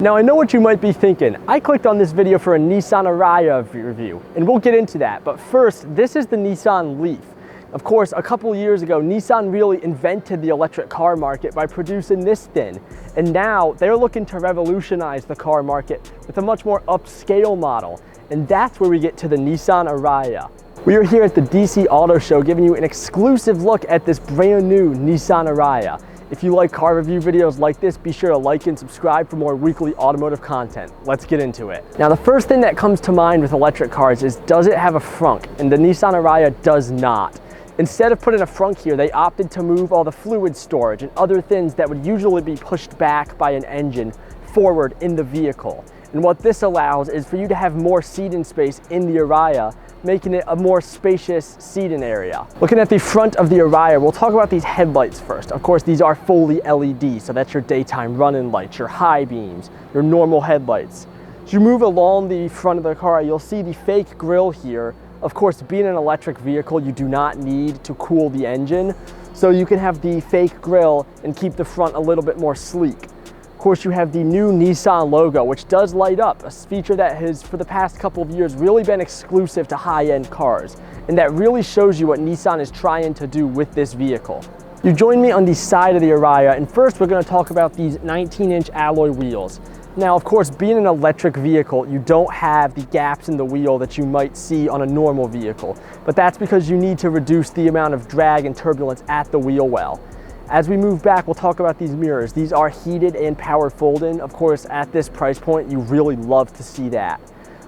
Now I know what you might be thinking. I clicked on this video for a Nissan Ariya review, and we'll get into that. But first, this is the Nissan Leaf. Of course, a couple years ago, Nissan really invented the electric car market by producing this thing. And now they're looking to revolutionize the car market with a much more upscale model. And that's where we get to the Nissan Ariya. We are here at the DC Auto Show giving you an exclusive look at this brand new Nissan Ariya. If you like car review videos like this, be sure to like and subscribe for more weekly automotive content. Let's get into it. Now, the first thing that comes to mind with electric cars is, does it have a frunk? And the Nissan Ariya does not. Instead of putting a frunk here, they opted to move all the fluid storage and other things that would usually be pushed back by an engine forward in the vehicle. And what this allows is for you to have more seating space in the Ariya, making it a more spacious seating area. Looking at the front of the Ariya, we'll talk about these headlights first. Of course, these are fully LED, so that's your daytime running lights, your high beams, your normal headlights. As you move along the front of the car, you'll see the fake grille here. Of course, being an electric vehicle, you do not need to cool the engine, so you can have the fake grille and keep the front a little bit more sleek. Of course, you have the new Nissan logo, which does light up, a feature that has, for the past couple of years, really been exclusive to high-end cars. And that really shows you what Nissan is trying to do with this vehicle. You join me on the side of the Ariya, and first we're going to talk about these 19-inch alloy wheels. Now, of course, being an electric vehicle, you don't have the gaps in the wheel that you might see on a normal vehicle. But that's because you need to reduce the amount of drag and turbulence at the wheel well. As we move back, we'll talk about these mirrors. These are heated and power folding. Of course, at this price point, you really love to see that.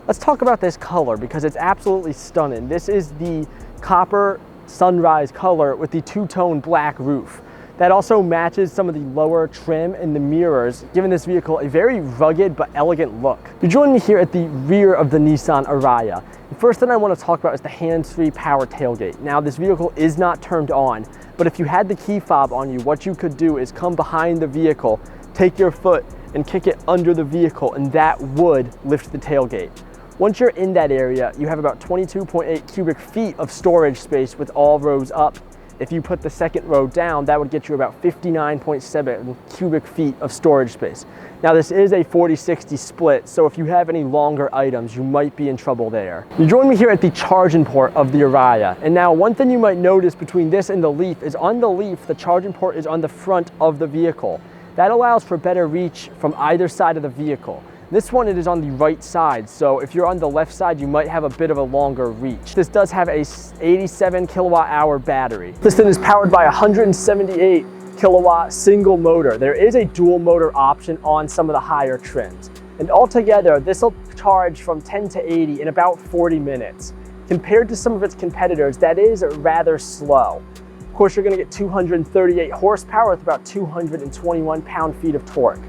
Let's talk about this color because it's absolutely stunning. This is the copper sunrise color with the two-tone black roof. That also matches some of the lower trim in the mirrors, giving this vehicle a very rugged but elegant look. You join me here at the rear of the Nissan Ariya. The first thing I want to talk about is the hands-free power tailgate. Now, this vehicle is not turned on, but if you had the key fob on you, what you could do is come behind the vehicle, take your foot and kick it under the vehicle, and that would lift the tailgate. Once you're in that area, you have about 22.8 cubic feet of storage space with all rows up. If you put the second row down, that would get you about 59.7 cubic feet of storage space. Now, this is a 40-60 split, so if you have any longer items, you might be in trouble there. You join me here at the charging port of the Ariya. And now, one thing you might notice between this and the Leaf is on the Leaf, the charging port is on the front of the vehicle. That allows for better reach from either side of the vehicle. This one, it is on the right side, so if you're on the left side, you might have a bit of a longer reach. This does have a 87 kilowatt hour battery. This thing is powered by a 178 kilowatt single motor. There is a dual motor option on some of the higher trims. And altogether, this will charge from 10 to 80 in about 40 minutes. Compared to some of its competitors, that is rather slow. Of course, you're gonna get 238 horsepower with about 221 pound-feet of torque.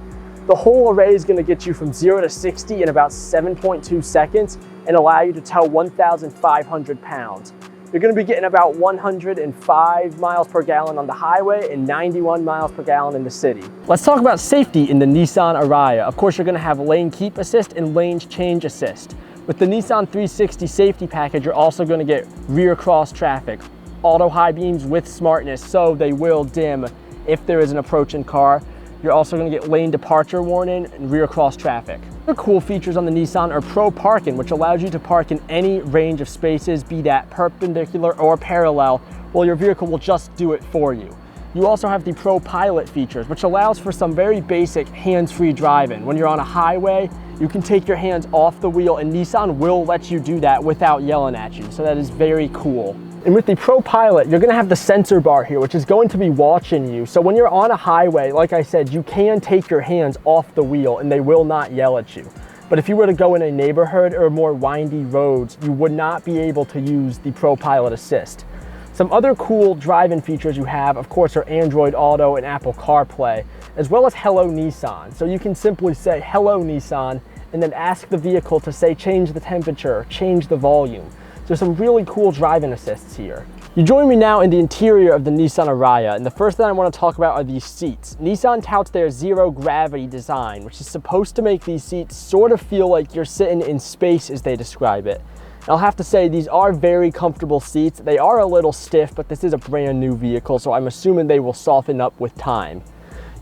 The whole array is going to get you from 0 to 60 in about 7.2 seconds and allow you to tow 1,500 pounds. You're going to be getting about 105 miles per gallon on the highway and 91 miles per gallon in the city. Let's talk about safety in the Nissan Ariya. Of course, you're going to have lane keep assist and lane change assist. With the Nissan 360 safety package, you're also going to get rear cross traffic, auto high beams with smartness, so they will dim if there is an approaching car. You're also going to get lane departure warning and rear cross traffic. Other cool features on the Nissan are Pro Parking, which allows you to park in any range of spaces, be that perpendicular or parallel, while your vehicle will just do it for you. You also have the ProPILOT features, which allows for some very basic hands-free driving. When you're on a highway, you can take your hands off the wheel and Nissan will let you do that without yelling at you. So that is very cool. And with the ProPILOT, you're gonna have the sensor bar here, which is going to be watching you. So when you're on a highway, like I said, you can take your hands off the wheel and they will not yell at you. But if you were to go in a neighborhood or more windy roads, you would not be able to use the ProPILOT Assist. Some other cool driving features you have, of course, are Android Auto and Apple CarPlay, as well as Hello Nissan. So you can simply say, "Hello Nissan," and then ask the vehicle to say, change the temperature, change the volume. There's some really cool driving assists here. You join me now in the interior of the Nissan Ariya, and the first thing I want to talk about are these seats. Nissan touts their zero gravity design, which is supposed to make these seats sort of feel like you're sitting in space as they describe it. And I'll have to say, these are very comfortable seats. They are a little stiff, but this is a brand new vehicle, so I'm assuming they will soften up with time.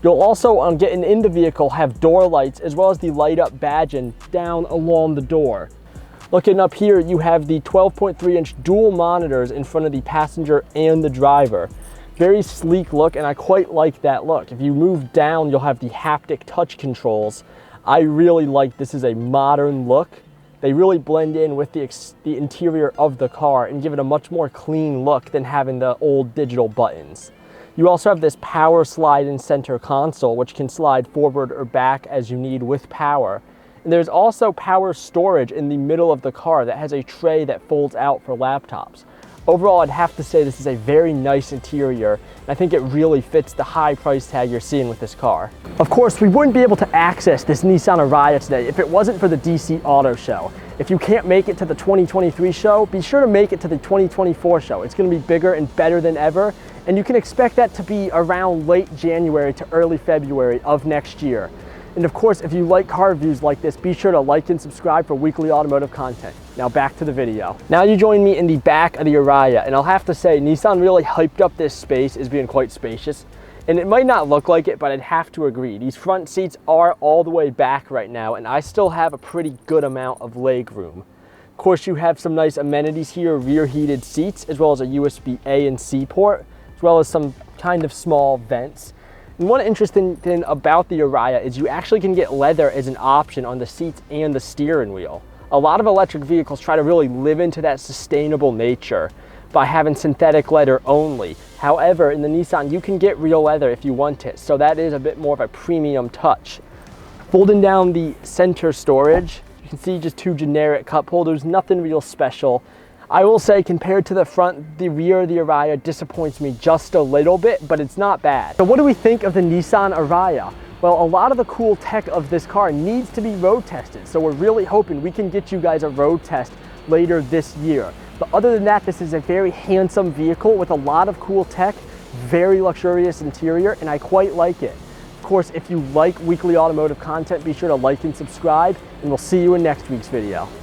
You'll also, getting in the vehicle, have door lights as well as the light up badging down along the door. Looking up here, you have the 12.3-inch dual monitors in front of the passenger and the driver. Very sleek look, and I quite like that look. If you move down, you'll have the haptic touch controls. I really like this is a modern look. They really blend in with the interior of the car and give it a much more clean look than having the old digital buttons. You also have this power slide in center console, which can slide forward or back as you need with power. And there's also power storage in the middle of the car that has a tray that folds out for laptops. Overall, I'd have to say this is a very nice interior, and I think it really fits the high price tag you're seeing with this car. Of course, we wouldn't be able to access this Nissan Ariya today if it wasn't for the DC Auto Show. If you can't make it to the 2023 show, be sure to make it to the 2024 show. It's going to be bigger and better than ever, and you can expect that to be around late January to early February of next year. And of course, if you like car reviews like this, be sure to like and subscribe for weekly automotive content. Now back to the video. Now you join me in the back of the Ariya, and I'll have to say, Nissan really hyped up this space as being quite spacious. And it might not look like it, but I'd have to agree. These front seats are all the way back right now, and I still have a pretty good amount of leg room. Of course, you have some nice amenities here, rear heated seats, as well as a USB A and C port, as well as some kind of small vents. And one interesting thing about the Ariya is you actually can get leather as an option on the seats and the steering wheel. A lot of electric vehicles try to really live into that sustainable nature by having synthetic leather only. However, in the Nissan, you can get real leather if you want it, so that is a bit more of a premium touch. Folding down the center storage, you can see just two generic cup holders, nothing real special. I will say, compared to the front, the rear of the Ariya disappoints me just a little bit, but it's not bad. So what do we think of the Nissan Ariya? Well, a lot of the cool tech of this car needs to be road tested, so we're really hoping we can get you guys a road test later this year. But other than that, this is a very handsome vehicle with a lot of cool tech, very luxurious interior, and I quite like it. Of course, if you like weekly automotive content, be sure to like and subscribe, and we'll see you in next week's video.